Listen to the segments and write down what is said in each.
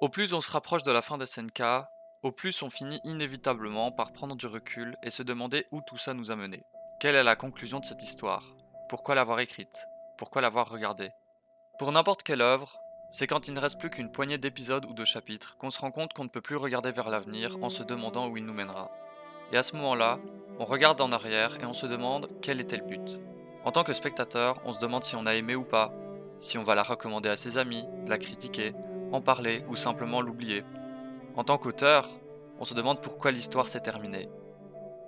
Au plus on se rapproche de la fin des SNK, au plus on finit inévitablement par prendre du recul et se demander où tout ça nous a mené. Quelle est la conclusion de cette histoire? Pourquoi l'avoir écrite? Pourquoi l'avoir regardée? Pour n'importe quelle œuvre, c'est quand il ne reste plus qu'une poignée d'épisodes ou de chapitres qu'on se rend compte qu'on ne peut plus regarder vers l'avenir en se demandant où il nous mènera. Et à ce moment-là, on regarde en arrière et on se demande quel était le but. En tant que spectateur, on se demande si on a aimé ou pas, si on va la recommander à ses amis, la critiquer, en parler ou simplement l'oublier. En tant qu'auteur, on se demande pourquoi l'histoire s'est terminée.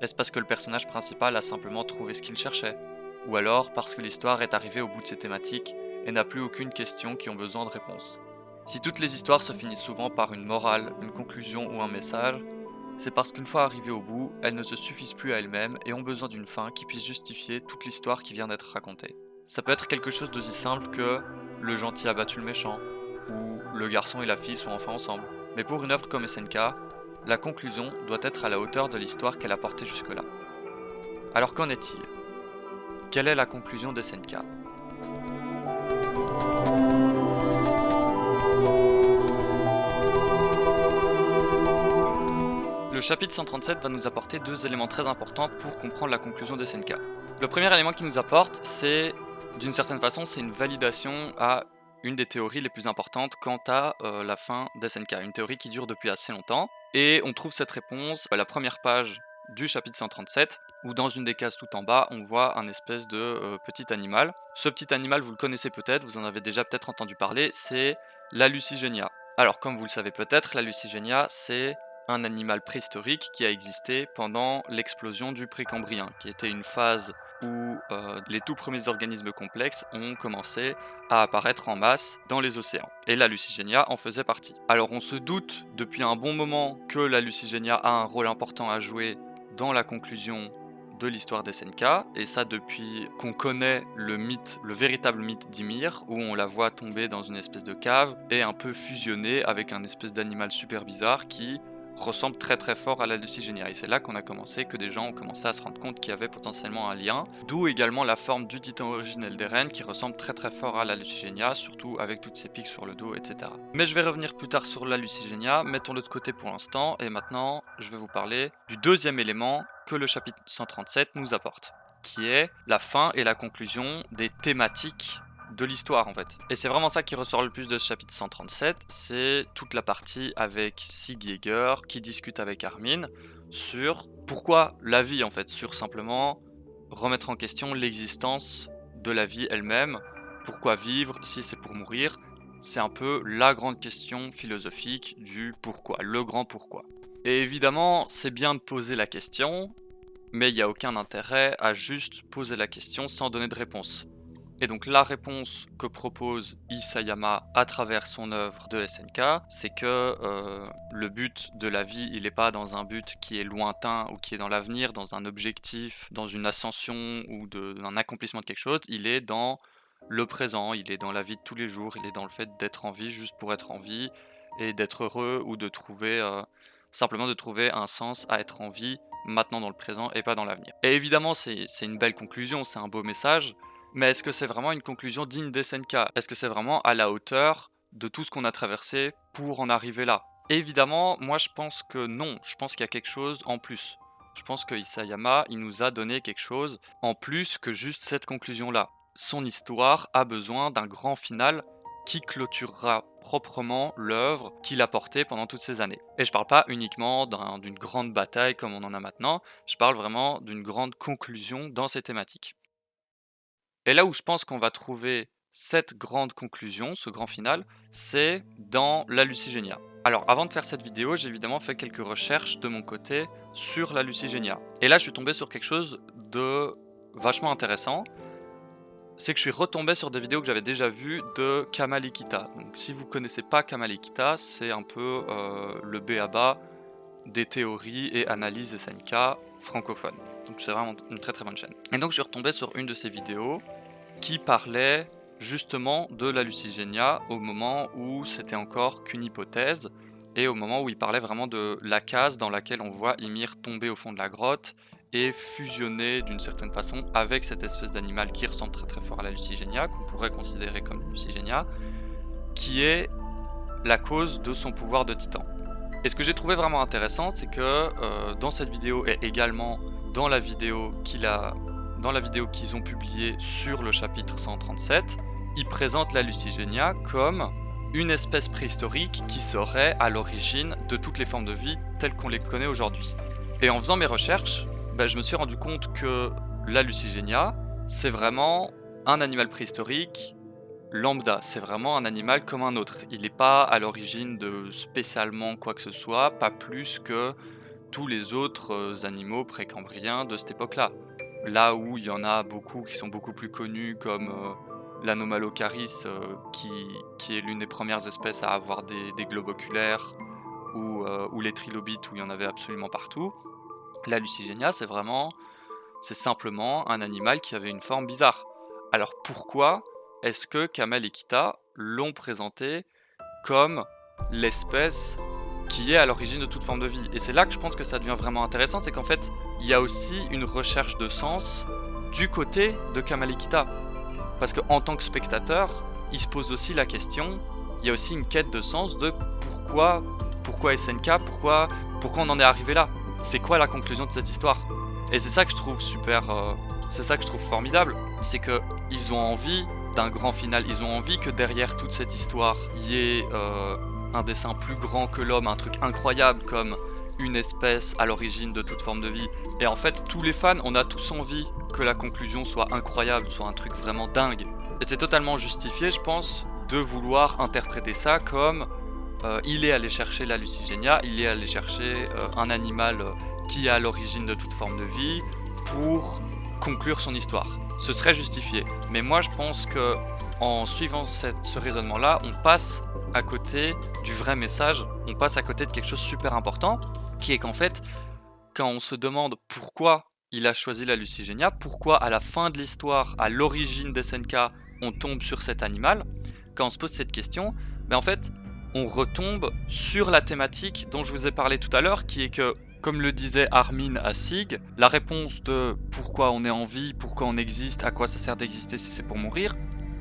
Est-ce parce que le personnage principal a simplement trouvé ce qu'il cherchait? Ou alors parce que l'histoire est arrivée au bout de ses thématiques et n'a plus aucune question qui ont besoin de réponse? Si toutes les histoires se finissent souvent par une morale, une conclusion ou un message, c'est parce qu'une fois arrivées au bout, elles ne se suffisent plus à elles-mêmes et ont besoin d'une fin qui puisse justifier toute l'histoire qui vient d'être racontée. Ça peut être quelque chose d'aussi simple que le gentil a battu le méchant, ou le garçon et la fille sont enfin ensemble. Mais pour une œuvre comme SNK, la conclusion doit être à la hauteur de l'histoire qu'elle a portée jusque-là. Alors qu'en est-il? Quelle est la conclusion d'SNK? Le chapitre 137 va nous apporter deux éléments très importants pour comprendre la conclusion d'SNK. Le premier élément qu'il nous apporte, c'est, d'une certaine façon, c'est une validation à une des théories les plus importantes quant à la fin d'SNK, une théorie qui dure depuis assez longtemps, et on trouve cette réponse à la première page du chapitre 137, où dans une des cases tout en bas, on voit un espèce de petit animal. Ce petit animal, vous le connaissez peut-être, vous en avez déjà peut-être entendu parler, c'est la Lucigenia. Alors comme vous le savez peut-être, la Lucigenia, c'est un animal préhistorique qui a existé pendant l'explosion du Précambrien, qui était une phase où les tout premiers organismes complexes ont commencé à apparaître en masse dans les océans. Et la Lucigenia en faisait partie. Alors on se doute depuis un bon moment que la Lucigenia a un rôle important à jouer dans la conclusion de l'histoire des SNK, et ça depuis qu'on connaît le mythe, le véritable mythe d'Ymir, où on la voit tomber dans une espèce de cave et un peu fusionner avec un espèce d'animal super bizarre qui ressemble très très fort à la Lucigenia. Et c'est là qu'on a commencé, que des gens ont commencé à se rendre compte qu'il y avait potentiellement un lien, d'où également la forme du titan originel des rennes qui ressemble très très fort à la Lucigenia, surtout avec toutes ses piques sur le dos, etc. Mais je vais revenir plus tard sur la Lucigenia, mettons-le de côté pour l'instant, et maintenant je vais vous parler du deuxième élément que le chapitre 137 nous apporte, qui est la fin et la conclusion des thématiques de l'histoire en fait. Et c'est vraiment ça qui ressort le plus de ce chapitre 137, c'est toute la partie avec Sig Yeager qui discute avec Armin sur pourquoi la vie en fait, sur simplement remettre en question l'existence de la vie elle-même, pourquoi vivre si c'est pour mourir. C'est un peu la grande question philosophique du pourquoi, le grand pourquoi. Et évidemment, c'est bien de poser la question, mais il n'y a aucun intérêt à juste poser la question sans donner de réponse. Et donc la réponse que propose Isayama à travers son œuvre de SNK, c'est que le but de la vie, il n'est pas dans un but qui est lointain ou qui est dans l'avenir, dans un objectif, dans une ascension ou d'un accomplissement de quelque chose, il est dans le présent, il est dans la vie de tous les jours, il est dans le fait d'être en vie juste pour être en vie et d'être heureux ou de trouver simplement de trouver un sens à être en vie maintenant dans le présent et pas dans l'avenir. Et évidemment c'est une belle conclusion, c'est un beau message, mais est-ce que c'est vraiment une conclusion digne d'SNK? Est-ce que c'est vraiment à la hauteur de tout ce qu'on a traversé pour en arriver là? Évidemment, moi je pense que non, je pense qu'il y a quelque chose en plus. Je pense que Isayama, il nous a donné quelque chose en plus que juste cette conclusion-là. Son histoire a besoin d'un grand final qui clôturera proprement l'œuvre qu'il a portée pendant toutes ces années. Et je parle pas uniquement d'une grande bataille comme on en a maintenant, je parle vraiment d'une grande conclusion dans ces thématiques. Et là où je pense qu'on va trouver cette grande conclusion, ce grand final, c'est dans la Lucigenia. Alors avant de faire cette vidéo, j'ai évidemment fait quelques recherches de mon côté sur la Lucigenia. Et là je suis tombé sur quelque chose de vachement intéressant. C'est que je suis retombé sur des vidéos que j'avais déjà vues de Kamalikita. Donc si vous connaissez pas Kamalikita, c'est un peu le b.a.-ba des théories et analyses SNK francophones. Donc c'est vraiment une très très bonne chaîne. Et donc je suis retombé sur une de ces vidéos qui parlait justement de la Lucigenia au moment où c'était encore qu'une hypothèse et au moment où il parlait vraiment de la case dans laquelle on voit Ymir tomber au fond de la grotte et fusionner d'une certaine façon avec cette espèce d'animal qui ressemble très très fort à la Lucigenia, qu'on pourrait considérer comme Lucigenia, qui est la cause de son pouvoir de titan. Et ce que j'ai trouvé vraiment intéressant, c'est que dans cette vidéo et également dans la vidéo qu'ils ont publiée sur le chapitre 137, ils présentent la Lucigenia comme une espèce préhistorique qui serait à l'origine de toutes les formes de vie telles qu'on les connaît aujourd'hui. Et en faisant mes recherches, je me suis rendu compte que la Lucigenia, c'est vraiment un animal préhistorique lambda, c'est vraiment un animal comme un autre. Il n'est pas à l'origine de spécialement quoi que ce soit, pas plus que tous les autres animaux précambriens de cette époque-là. Là où il y en a beaucoup qui sont beaucoup plus connus, comme l'anomalocaris, qui est l'une des premières espèces à avoir des globes oculaires, ou les trilobites où il y en avait absolument partout. La Lucigenia, c'est simplement un animal qui avait une forme bizarre. Alors pourquoi est-ce que Kamel et Kita l'ont présenté comme l'espèce qui est à l'origine de toute forme de vie? Et c'est là que je pense que ça devient vraiment intéressant, c'est qu'en fait, il y a aussi une recherche de sens du côté de Kamel et Kita. Parce qu'en tant que spectateur, il se pose aussi la question, il y a aussi une quête de sens de pourquoi SNK, pourquoi on en est arrivé là? C'est quoi la conclusion de cette histoire? Et c'est ça que je trouve c'est ça que je trouve formidable, c'est qu'ils ont envie d'un grand final, ils ont envie que derrière toute cette histoire, il y ait un dessin plus grand que l'homme, un truc incroyable comme une espèce à l'origine de toute forme de vie. Et en fait, tous les fans, on a tous envie que la conclusion soit incroyable, soit un truc vraiment dingue. Et c'est totalement justifié, je pense, de vouloir interpréter ça comme il est allé chercher la Lucigenia, il est allé chercher un animal qui est à l'origine de toute forme de vie pour conclure son histoire. Ce serait justifié. Mais moi, je pense que en suivant ce raisonnement-là, on passe à côté du vrai message, on passe à côté de quelque chose de super important, qui est qu'en fait, quand on se demande pourquoi il a choisi la Lucigenia, pourquoi à la fin de l'histoire, à l'origine des SNK, on tombe sur cet animal, quand on se pose cette question, en fait, on retombe sur la thématique dont je vous ai parlé tout à l'heure, qui est que, comme le disait Armin à Sig, la réponse de pourquoi on est en vie, pourquoi on existe, à quoi ça sert d'exister si c'est pour mourir,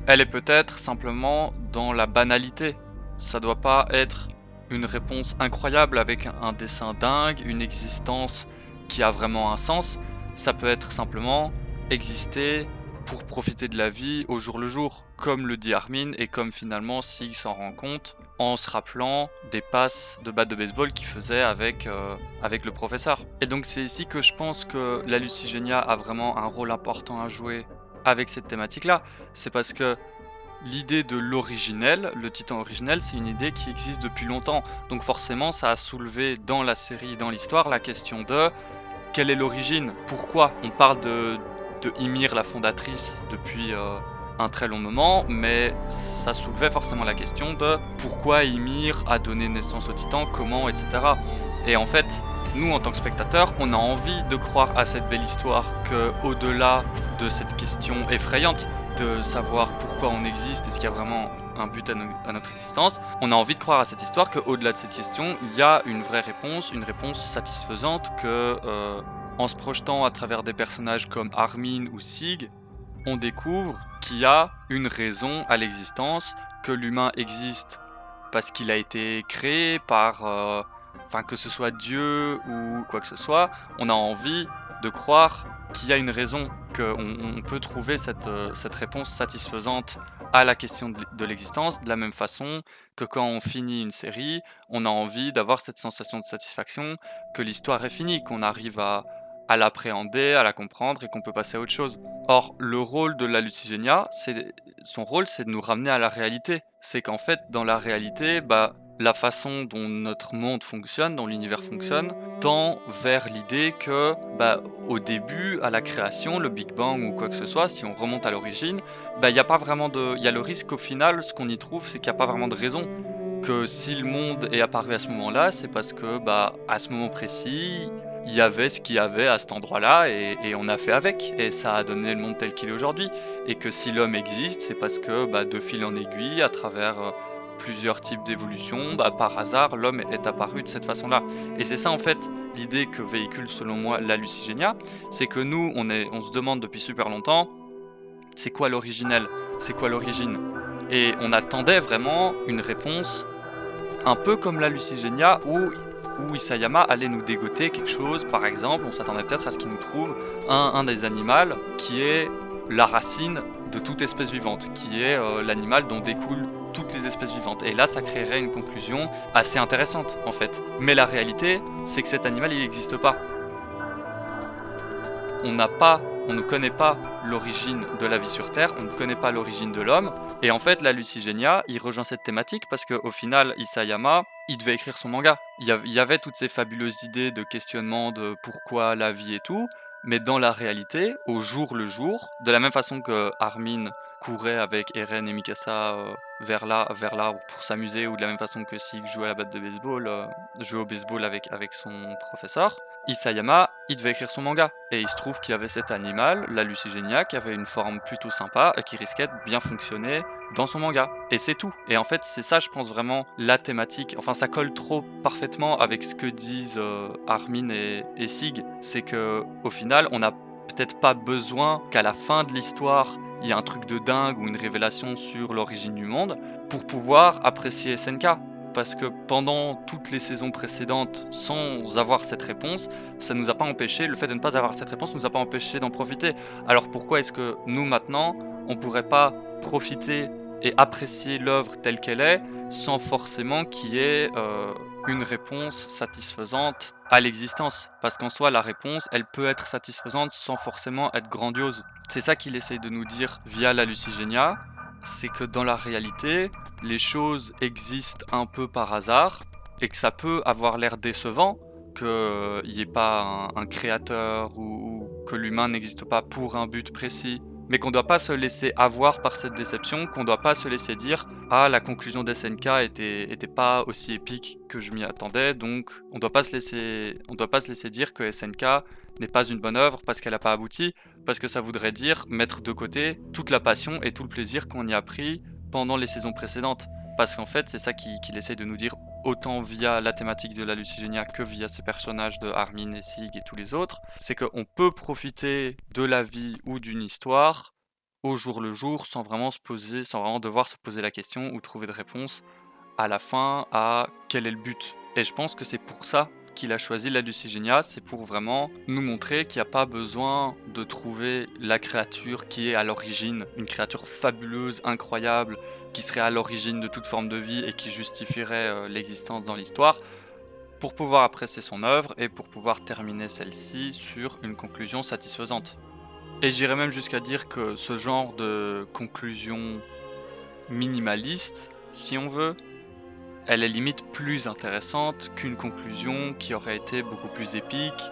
elle est peut-être simplement dans la banalité. Ça doit pas être une réponse incroyable avec un dessin dingue, une existence qui a vraiment un sens. Ça peut être simplement exister pour profiter de la vie au jour le jour, comme le dit Armin et comme finalement Sig s'en rend compte en se rappelant des passes de batte de baseball qu'il faisait avec le professeur. Et donc c'est ici que je pense que la Lucigenia a vraiment un rôle important à jouer avec cette thématique-là. C'est parce que l'idée de l'originel, le titan originel, c'est une idée qui existe depuis longtemps. Donc forcément, ça a soulevé dans la série, dans l'histoire, la question de quelle est l'origine? Pourquoi? On parle de Ymir, la fondatrice, depuis un très long moment, mais ça soulevait forcément la question de pourquoi Ymir a donné naissance au titan, comment, etc. Et en fait, nous, en tant que spectateurs, on a envie de croire à cette belle histoire qu'au-delà de cette question effrayante, de savoir pourquoi on existe, est-ce qu'il y a vraiment un but à notre existence, on a envie de croire à cette histoire qu'au-delà de cette question, il y a une vraie réponse, une réponse satisfaisante, que en se projetant à travers des personnages comme Armin ou Sig, on découvre qu'il y a une raison à l'existence, que l'humain existe parce qu'il a été créé par... que ce soit Dieu ou quoi que ce soit, on a envie de croire qu'il y a une raison, qu'on peut trouver cette réponse satisfaisante à la question de l'existence, de la même façon que quand on finit une série, on a envie d'avoir cette sensation de satisfaction, que l'histoire est finie, qu'on arrive à l'appréhender, à la comprendre et qu'on peut passer à autre chose. Or, le rôle de la Lucigenia, son rôle, c'est de nous ramener à la réalité. C'est qu'en fait, dans la réalité, la façon dont notre monde fonctionne, dont l'univers fonctionne, tend vers l'idée que, au début, à la création, le Big Bang ou quoi que ce soit, si on remonte à l'origine, il y a pas vraiment il y a le risque au final, ce qu'on y trouve, c'est qu'il n'y a pas vraiment de raison. Que si le monde est apparu à ce moment-là, c'est parce que, à ce moment précis, il y avait ce qu'il y avait à cet endroit-là et on a fait avec, et ça a donné le monde tel qu'il est aujourd'hui. Et que si l'homme existe, c'est parce que, de fil en aiguille, à travers plusieurs types d'évolutions, par hasard, l'homme est apparu de cette façon-là. Et c'est ça en fait l'idée que véhicule selon moi la Lucigenia, c'est que nous, on se demande depuis super longtemps, c'est quoi l'originel? C'est quoi l'origine? Et on attendait vraiment une réponse un peu comme la Lucigenia où Isayama allait nous dégoter quelque chose. Par exemple, on s'attendait peut-être à ce qu'il nous trouve un des animaux qui est la racine de toute espèce vivante, qui est l'animal dont découlent toutes les espèces vivantes. Et là, ça créerait une conclusion assez intéressante, en fait. Mais la réalité, c'est que cet animal, il n'existe pas. On ne connaît pas l'origine de la vie sur Terre, on ne connaît pas l'origine de l'homme. Et en fait, la Lucigenia, il rejoint cette thématique parce qu'au final, Isayama, il devait écrire son manga. Il y avait toutes ces fabuleuses idées de questionnement de pourquoi la vie et tout, mais dans la réalité, au jour le jour, de la même façon que Armin courait avec Eren et Mikasa vers l'arbre pour s'amuser, ou de la même façon que Sig jouait à la batte de baseball, jouait au baseball avec son professeur, Isayama, il devait écrire son manga. Et il se trouve qu'il y avait cet animal, la Lucigenia, qui avait une forme plutôt sympa et qui risquait de bien fonctionner dans son manga. Et c'est tout. Et en fait, c'est ça, je pense, vraiment la thématique. Enfin, ça colle trop parfaitement avec ce que disent Armin et Sig. C'est que au final, on n'a peut-être pas besoin qu'à la fin de l'histoire, il y ait un truc de dingue ou une révélation sur l'origine du monde pour pouvoir apprécier SNK. Parce que pendant toutes les saisons précédentes, sans avoir cette réponse, ça nous a pas empêché, le fait de ne pas avoir cette réponse nous a pas empêché d'en profiter. Alors pourquoi est-ce que nous maintenant, on pourrait pas profiter et apprécier l'œuvre telle qu'elle est, sans forcément qu'il y ait une réponse satisfaisante à l'existence? Parce qu'en soi, la réponse, elle peut être satisfaisante sans forcément être grandiose. C'est ça qu'il essaye de nous dire via la Lucigenia, c'est que dans la réalité, les choses existent un peu par hasard et que ça peut avoir l'air décevant qu'il n'y ait pas un créateur ou que l'humain n'existe pas pour un but précis, mais qu'on ne doit pas se laisser avoir par cette déception, qu'on ne doit pas se laisser dire « Ah, la conclusion d'SNK était pas aussi épique que je m'y attendais, donc on ne doit pas se laisser dire que SNK n'est pas une bonne œuvre parce qu'elle n'a pas abouti », parce que ça voudrait dire mettre de côté toute la passion et tout le plaisir qu'on y a pris pendant les saisons précédentes. Parce qu'en fait, c'est ça qu'il essaye de nous dire, autant via la thématique de la Lucigenia que via ces personnages de Armin et Sig et tous les autres, c'est qu'on peut profiter de la vie ou d'une histoire au jour le jour sans vraiment devoir se poser la question ou trouver de réponse à la fin à quel est le but. Et je pense que c'est pour ça qu'il a choisi la Lucigenia, c'est pour vraiment nous montrer qu'il n'y a pas besoin de trouver la créature qui est à l'origine, une créature fabuleuse, incroyable, qui serait à l'origine de toute forme de vie et qui justifierait l'existence dans l'histoire, pour pouvoir apprécier son œuvre et pour pouvoir terminer celle-ci sur une conclusion satisfaisante. Et j'irais même jusqu'à dire que ce genre de conclusion minimaliste, si on veut, elle est limite plus intéressante qu'une conclusion qui aurait été beaucoup plus épique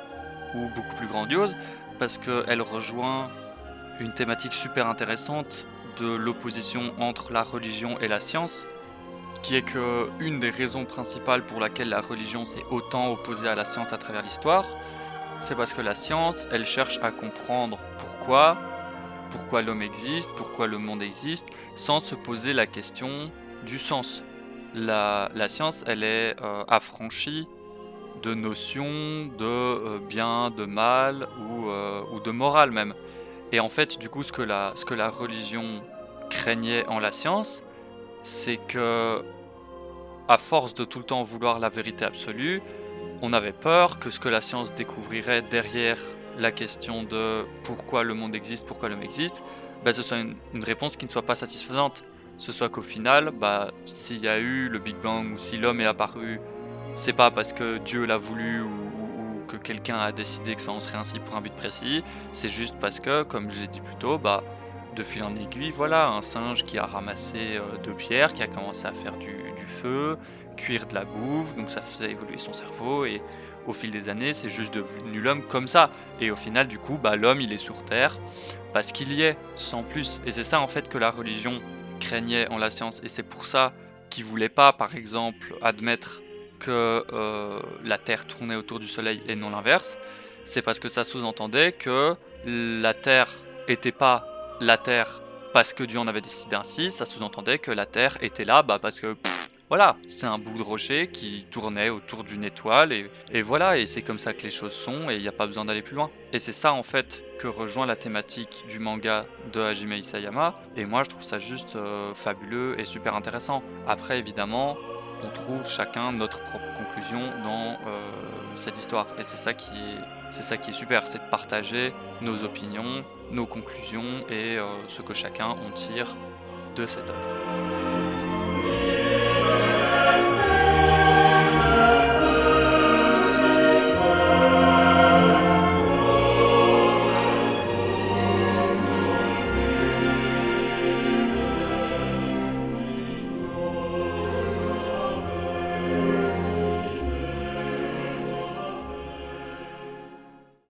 ou beaucoup plus grandiose, parce qu'elle rejoint une thématique super intéressante de l'opposition entre la religion et la science, qui est que une des raisons principales pour laquelle la religion s'est autant opposée à la science à travers l'histoire, c'est parce que la science, elle cherche à comprendre pourquoi l'homme existe, pourquoi le monde existe, sans se poser la question du sens. La science, elle est affranchie de notions de bien, de mal ou de morale même. Et en fait, du coup, ce que la religion craignait en la science, c'est que, à force de tout le temps vouloir la vérité absolue, on avait peur que ce que la science découvrirait derrière la question de pourquoi le monde existe, pourquoi l'homme existe, ce soit une réponse qui ne soit pas satisfaisante. Ce soit qu'au final, s'il y a eu le Big Bang ou si l'homme est apparu, c'est pas parce que Dieu l'a voulu ou que quelqu'un a décidé que ça en serait ainsi pour un but précis, c'est juste parce que, comme je l'ai dit plus tôt, de fil en aiguille, voilà, un singe qui a ramassé 2 pierres, qui a commencé à faire du feu, cuire de la bouffe, donc ça faisait évoluer son cerveau, et au fil des années, c'est juste devenu l'homme comme ça. Et au final, du coup, l'homme, il est sur Terre parce qu'il y est, sans plus. Et c'est ça, en fait, que la religion craignait en la science, et c'est pour ça qu'ils voulaient pas, par exemple, admettre que la Terre tournait autour du Soleil et non l'inverse. C'est parce que ça sous-entendait que la Terre était pas la Terre parce que Dieu en avait décidé ainsi, ça sous-entendait que la Terre était là parce que voilà, c'est un bout de rocher qui tournait autour d'une étoile et voilà, et c'est comme ça que les choses sont et il n'y a pas besoin d'aller plus loin. Et c'est ça en fait que rejoint la thématique du manga de Hajime Isayama, et moi je trouve ça juste fabuleux et super intéressant. Après évidemment, on trouve chacun notre propre conclusion dans cette histoire. Et c'est ça qui est super, c'est de partager nos opinions, nos conclusions et ce que chacun en tire de cette œuvre.